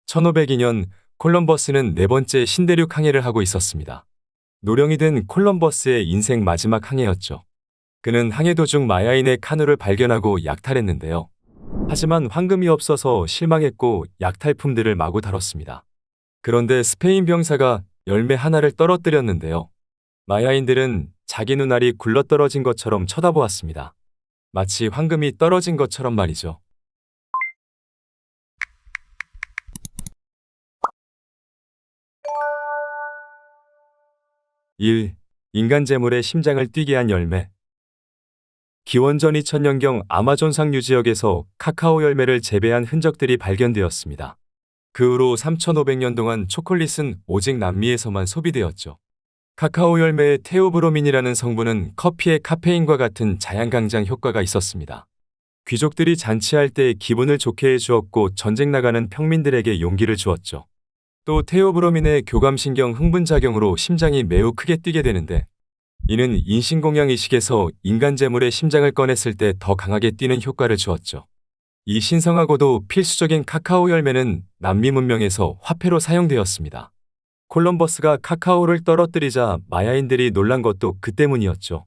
1502년 콜럼버스는 네 번째 신대륙 항해를 하고 있었습니다. 노령이 된 콜럼버스의 인생 마지막 항해였죠. 그는 항해 도중 마야인의 카누를 발견하고 약탈했는데요. 하지만 황금이 없어서 실망했고 약탈품들을 마구 다뤘습니다. 그런데 스페인 병사가 열매 하나를 떨어뜨렸는데요. 마야인들은 자기 눈알이 굴러떨어진 것처럼 쳐다보았습니다. 마치 황금이 떨어진 것처럼 말이죠. 1. 인간 재물의 심장을 뛰게 한 열매. 기원전 2000년경 아마존 상류 지역에서 카카오 열매를 재배한 흔적들이 발견되었습니다. 그 후로 3500년 동안 초콜릿은 오직 남미에서만 소비되었죠. 카카오 열매의 테오브로민이라는 성분은 커피의 카페인과 같은 자양강장 효과가 있었습니다. 귀족들이 잔치할 때 기분을 좋게 해주었고 전쟁 나가는 평민들에게 용기를 주었죠. 또 테오브로민의 교감신경 흥분작용으로 심장이 매우 크게 뛰게 되는데 이는 인신공양 의식에서 인간 재물의 심장을 꺼냈을 때 더 강하게 뛰는 효과를 주었죠. 이 신성하고도 필수적인 카카오 열매는 남미 문명에서 화폐로 사용되었습니다. 콜럼버스가 카카오를 떨어뜨리자 마야인들이 놀란 것도 그 때문이었죠.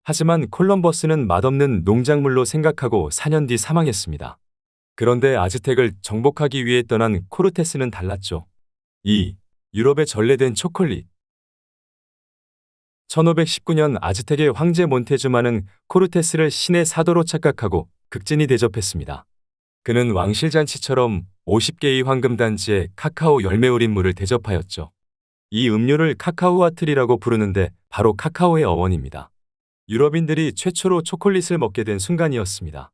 하지만 콜럼버스는 맛없는 농작물로 생각하고 4년 뒤 사망했습니다. 그런데 아즈텍을 정복하기 위해 떠난 코르테스는 달랐죠. 2. 유럽에 전래된 초콜릿. 1519년 아즈텍의 황제 몬테주마는 코르테스를 신의 사도로 착각하고 극진히 대접했습니다. 그는 왕실잔치처럼 50개의 황금단지에 카카오 열매 우린 물을 대접하였죠. 이 음료를 카카오아틀이라고 부르는데 바로 카카오의 어원입니다. 유럽인들이 최초로 초콜릿을 먹게 된 순간이었습니다.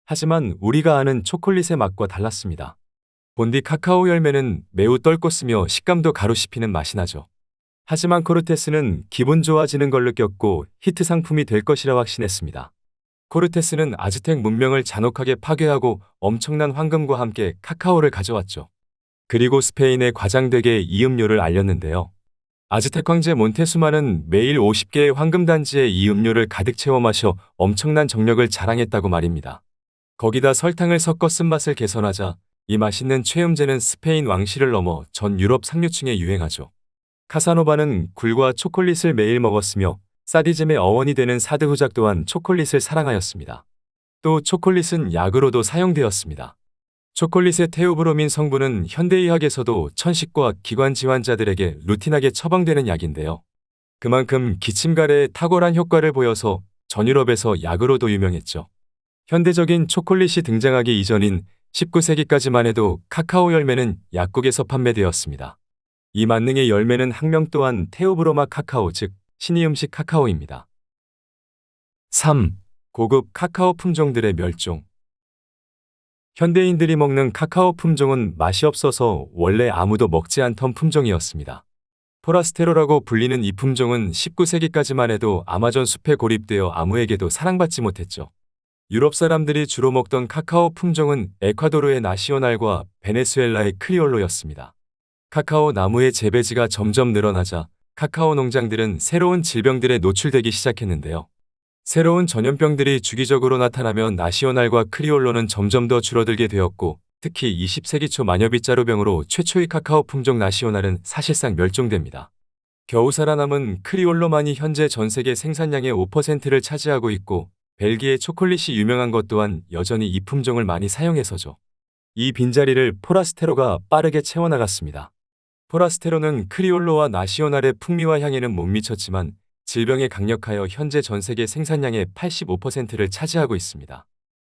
하지만 우리가 아는 초콜릿의 맛과 달랐습니다. 본디 카카오 열매는 매우 떫고 식감도 가루씹히는 맛이 나죠. 하지만 코르테스는 기분 좋아지는 걸 느꼈고 히트 상품이 될 것이라 확신했습니다. 코르테스는 아즈텍 문명을 잔혹하게 파괴하고 엄청난 황금과 함께 카카오를 가져왔죠. 그리고 스페인에 과장되게 이 음료를 알렸는데요. 아즈텍 황제 몬테수마는 매일 50개의 황금단지에 이 음료를 가득 채워 마셔 엄청난 정력을 자랑했다고 말입니다. 거기다 설탕을 섞어 쓴맛을 개선하자 이 맛있는 최음제는 스페인 왕실을 넘어 전 유럽 상류층에 유행하죠. 카사노바는 굴과 초콜릿을 매일 먹었으며 사디즘의 어원이 되는 사드 후작 또한 초콜릿을 사랑하였습니다. 또 초콜릿은 약으로도 사용되었습니다. 초콜릿의 테오브로민 성분은 현대의학에서도 천식과 기관 질환자들에게 루틴하게 처방되는 약인데요. 그만큼 기침가래에 탁월한 효과를 보여서 전 유럽에서 약으로도 유명했죠. 현대적인 초콜릿이 등장하기 이전인 19세기까지만 해도 카카오 열매는 약국에서 판매되었습니다. 이 만능의 열매는 학명 또한 테오브로마 카카오 즉 신의 음식 카카오입니다. 3. 고급 카카오 품종들의 멸종. 현대인들이 먹는 카카오 품종은 맛이 없어서 원래 아무도 먹지 않던 품종이었습니다. 포라스테로라고 불리는 이 품종은 19세기까지만 해도 아마존 숲에 고립되어 아무에게도 사랑받지 못했죠. 유럽 사람들이 주로 먹던 카카오 품종은 에콰도르의 나시오날과 베네수엘라의 크리올로였습니다. 카카오 나무의 재배지가 점점 늘어나자 카카오 농장들은 새로운 질병들에 노출되기 시작했는데요. 새로운 전염병들이 주기적으로 나타나면 나시오날과 크리올로는 점점 더 줄어들게 되었고 특히 20세기 초 마녀빗자루병으로 최초의 카카오 품종 나시오날은 사실상 멸종됩니다. 겨우 살아남은 크리올로만이 현재 전 세계 생산량의 5%를 차지하고 있고 벨기에 초콜릿이 유명한 것 또한 여전히 이 품종을 많이 사용해서죠. 이 빈자리를 포라스테로가 빠르게 채워나갔습니다. 포라스테로는 크리올로와 나시오날의 풍미와 향에는 못 미쳤지만 질병에 강력하여 현재 전 세계 생산량의 85%를 차지하고 있습니다.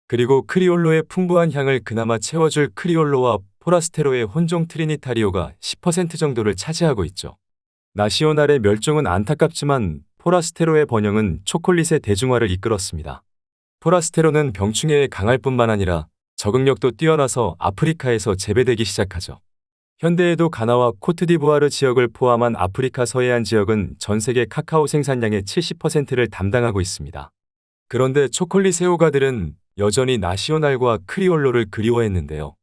그리고 크리올로의 풍부한 향을 그나마 채워줄 크리올로와 포라스테로의 혼종 트리니타리오가 10% 정도를 차지하고 있죠. 나시오날의 멸종은 안타깝지만 포라스테로의 번영은 초콜릿의 대중화를 이끌었습니다. 포라스테로는 병충해에 강할 뿐만 아니라 적응력도 뛰어나서 아프리카에서 재배되기 시작하죠. 현대에도 가나와 코트디부아르 지역을 포함한 아프리카 서해안 지역은 전 세계 카카오 생산량의 70%를 담당하고 있습니다. 그런데 초콜릿 애호가들은 여전히 나시오날과 크리올로를 그리워했는데요.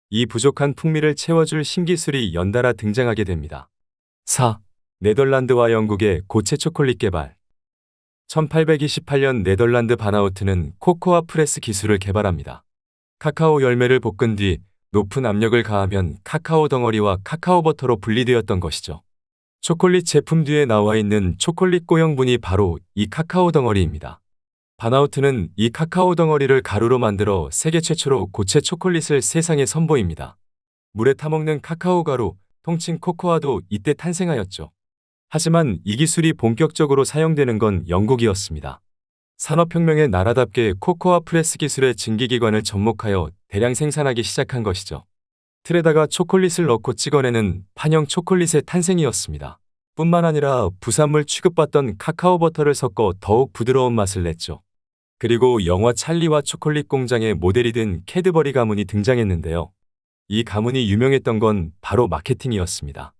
이 부족한 풍미를 채워줄 신기술이 연달아 등장하게 됩니다. 4. 네덜란드와 영국의 고체 초콜릿 개발. 1828년 네덜란드 바나우트는 코코아 프레스 기술을 개발합니다. 카카오 열매를 볶은 뒤 높은 압력을 가하면 카카오 덩어리와 카카오 버터로 분리되었던 것이죠. 초콜릿 제품 뒤에 나와 있는 초콜릿 고형분이 바로 이 카카오 덩어리입니다. 바나우트는 이 카카오 덩어리를 가루로 만들어 세계 최초로 고체 초콜릿을 세상에 선보입니다. 물에 타먹는 카카오 가루, 통칭 코코아도 이때 탄생하였죠. 하지만 이 기술이 본격적으로 사용되는 건 영국이었습니다. 산업혁명의 나라답게 코코아 프레스 기술의 증기기관을 접목하여 대량 생산하기 시작한 것이죠. 틀에다가 초콜릿을 넣고 찍어내는 판형 초콜릿의 탄생이었습니다. 뿐만 아니라 부산물 취급받던 카카오 버터를 섞어 더욱 부드러운 맛을 냈죠. 그리고 영화 찰리와 초콜릿 공장의 모델이 된 캐드버리 가문이 등장했는데요. 이 가문이 유명했던 건 바로 마케팅이었습니다.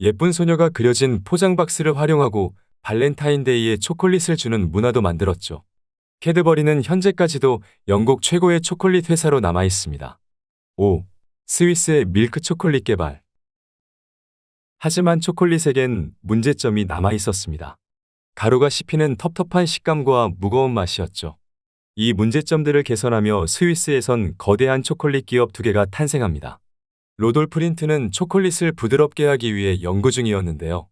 예쁜 소녀가 그려진 포장 박스를 활용하고 발렌타인데이에 초콜릿을 주는 문화도 만들었죠. 캐드버리는 현재까지도 영국 최고의 초콜릿 회사로 남아 있습니다. 5. 스위스의 밀크 초콜릿 개발. 하지만 초콜릿에겐 문제점이 남아 있었습니다. 가루가 씹히는 텁텁한 식감과 무거운 맛이었죠. 이 문제점들을 개선하며 스위스에선 거대한 초콜릿 기업 두 개가 탄생합니다. 로돌프 린트는 초콜릿을 부드럽게 하기 위해 연구 중이었는데요.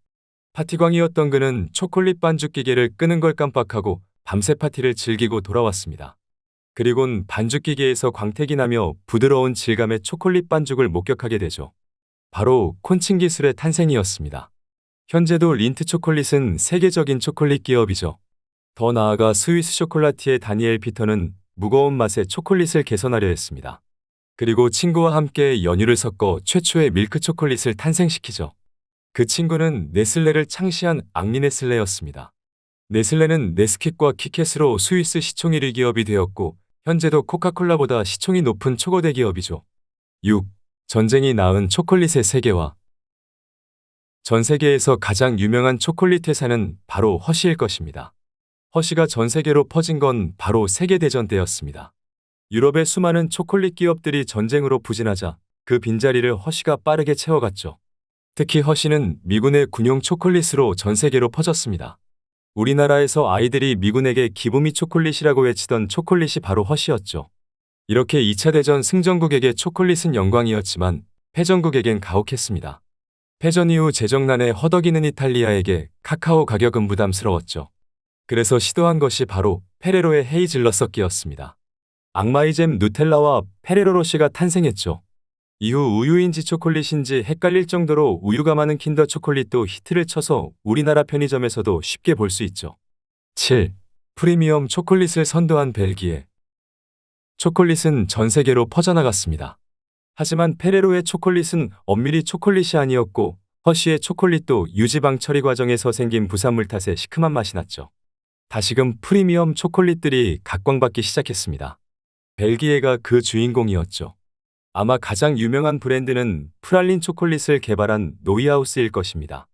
파티광이었던 그는 초콜릿 반죽 기계를 끄는 걸 깜빡하고 밤새 파티를 즐기고 돌아왔습니다. 그리곤 반죽 기계에서 광택이 나며 부드러운 질감의 초콜릿 반죽을 목격하게 되죠. 바로 콘칭 기술의 탄생이었습니다. 현재도 린트 초콜릿은 세계적인 초콜릿 기업이죠. 더 나아가 스위스 쇼콜라티의 다니엘 피터는 무거운 맛의 초콜릿을 개선하려 했습니다. 그리고 친구와 함께 연유를 섞어 최초의 밀크 초콜릿을 탄생시키죠. 그 친구는 네슬레를 창시한 앙리 네슬레였습니다. 네슬레는 네스킥과 키캣으로 스위스 시총 1위 기업이 되었고 현재도 코카콜라보다 시총이 높은 초거대 기업이죠. 6. 전쟁이 낳은 초콜릿의 세계화. 전 세계에서 가장 유명한 초콜릿 회사는 바로 허쉬일 것입니다. 허쉬가 전 세계로 퍼진 건 바로 세계대전 때였습니다. 유럽의 수많은 초콜릿 기업들이 전쟁으로 부진하자 그 빈자리를 허쉬가 빠르게 채워갔죠. 특히 허쉬는 미군의 군용 초콜릿으로 전 세계로 퍼졌습니다. 우리나라에서 아이들이 미군에게 기부미 초콜릿이라고 외치던 초콜릿이 바로 허쉬였죠. 이렇게 2차 대전 승전국에게 초콜릿은 영광이었지만 패전국에겐 가혹했습니다. 패전 이후 재정난에 허덕이는 이탈리아에게 카카오 가격은 부담스러웠죠. 그래서 시도한 것이 바로 페레로의 헤이즐넛 섞기였습니다. 악마의 잼 누텔라와 페레로 로시가 탄생했죠. 이후 우유인지 초콜릿인지 헷갈릴 정도로 우유가 많은 킨더 초콜릿도 히트를 쳐서 우리나라 편의점에서도 쉽게 볼 수 있죠. 7. 프리미엄 초콜릿을 선도한 벨기에. 초콜릿은 전 세계로 퍼져나갔습니다. 하지만 페레로의 초콜릿은 엄밀히 초콜릿이 아니었고 허쉬의 초콜릿도 유지방 처리 과정에서 생긴 부산물 탓에 시큼한 맛이 났죠. 다시금 프리미엄 초콜릿들이 각광받기 시작했습니다. 벨기에가 그 주인공이었죠. 아마 가장 유명한 브랜드는 프랄린 초콜릿을 개발한 노이하우스일 것입니다.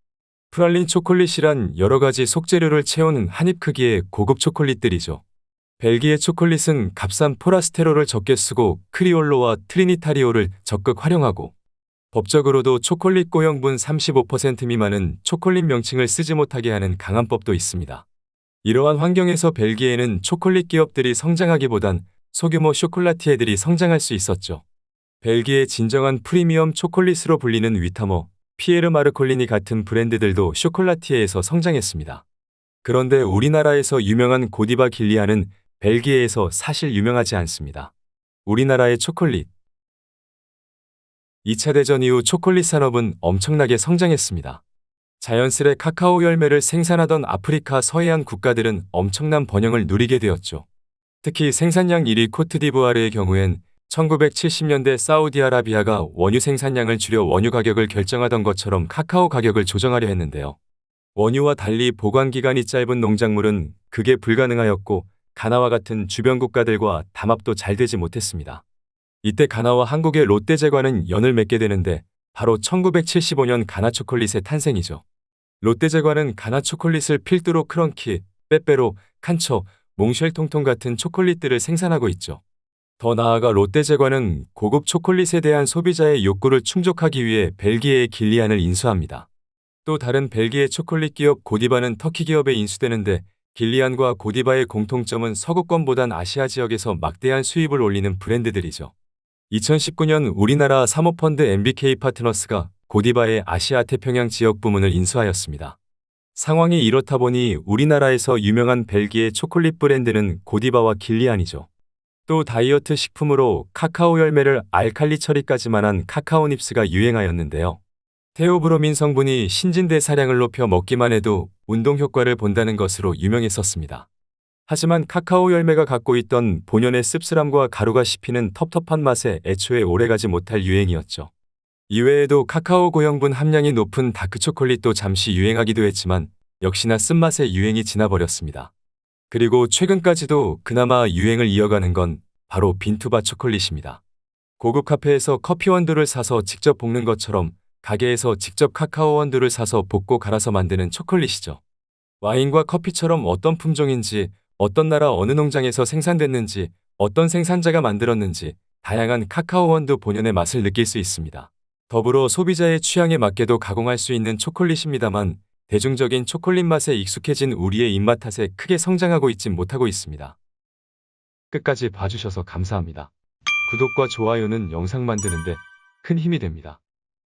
프랄린 초콜릿이란 여러 가지 속재료를 채우는 한입 크기의 고급 초콜릿들이죠. 벨기에 초콜릿은 값싼 포라스테롤을 적게 쓰고 크리올로와 트리니타리오를 적극 활용하고 법적으로도 초콜릿 고형분 35% 미만은 초콜릿 명칭을 쓰지 못하게 하는 강한 법도 있습니다. 이러한 환경에서 벨기에는 초콜릿 기업들이 성장하기보단 소규모 쇼콜라티에들이 성장할 수 있었죠. 벨기에의 진정한 프리미엄 초콜릿으로 불리는 위타머, 피에르 마르콜리니 같은 브랜드들도 쇼콜라티에에서 성장했습니다. 그런데 우리나라에서 유명한 고디바 길리아는 벨기에에서 사실 유명하지 않습니다. 우리나라의 초콜릿. 2차 대전 이후 초콜릿 산업은 엄청나게 성장했습니다. 자연스레 카카오 열매를 생산하던 아프리카 서해안 국가들은 엄청난 번영을 누리게 되었죠. 특히 생산량 1위 코트디부아르의 경우엔 1970년대 사우디아라비아가 원유 생산량을 줄여 원유 가격을 결정하던 것처럼 카카오 가격을 조정하려 했는데요. 원유와 달리 보관 기간이 짧은 농작물은 그게 불가능하였고 가나와 같은 주변 국가들과 담합도 잘 되지 못했습니다. 이때 가나와 한국의 롯데제과는 연을 맺게 되는데 바로 1975년 가나 초콜릿의 탄생이죠. 롯데제과는 가나 초콜릿을 필두로 크런키, 빼빼로, 칸초, 몽쉘통통 같은 초콜릿들을 생산하고 있죠. 더 나아가 롯데제과는 고급 초콜릿에 대한 소비자의 욕구를 충족하기 위해 벨기에의 길리안을 인수합니다. 또 다른 벨기에 초콜릿 기업 고디바는 터키 기업에 인수되는데 길리안과 고디바의 공통점은 서구권보단 아시아 지역에서 막대한 수입을 올리는 브랜드들이죠. 2019년 우리나라 사모펀드 MBK 파트너스가 고디바의 아시아 태평양 지역 부문을 인수하였습니다. 상황이 이렇다 보니 우리나라에서 유명한 벨기에 초콜릿 브랜드는 고디바와 길리안이죠. 또 다이어트 식품으로 카카오 열매를 알칼리 처리까지만 한 카카오닙스가 유행하였는데요. 테오브로민 성분이 신진대사량을 높여 먹기만 해도 운동 효과를 본다는 것으로 유명했었습니다. 하지만 카카오 열매가 갖고 있던 본연의 씁쓸함과 가루가 씹히는 텁텁한 맛에 애초에 오래가지 못할 유행이었죠. 이외에도 카카오 고형분 함량이 높은 다크초콜릿도 잠시 유행하기도 했지만 역시나 쓴맛의 유행이 지나버렸습니다. 그리고 최근까지도 그나마 유행을 이어가는 건 바로 빈투바 초콜릿입니다. 고급 카페에서 커피 원두를 사서 직접 볶는 것처럼 가게에서 직접 카카오 원두를 사서 볶고 갈아서 만드는 초콜릿이죠. 와인과 커피처럼 어떤 품종인지, 어떤 나라 어느 농장에서 생산됐는지, 어떤 생산자가 만들었는지 다양한 카카오 원두 본연의 맛을 느낄 수 있습니다. 더불어 소비자의 취향에 맞게도 가공할 수 있는 초콜릿입니다만 대중적인 초콜릿 맛에 익숙해진 우리의 입맛 탓에 크게 성장하고 있진 못하고 있습니다. 끝까지 봐주셔서 감사합니다. 구독과 좋아요는 영상 만드는데 큰 힘이 됩니다.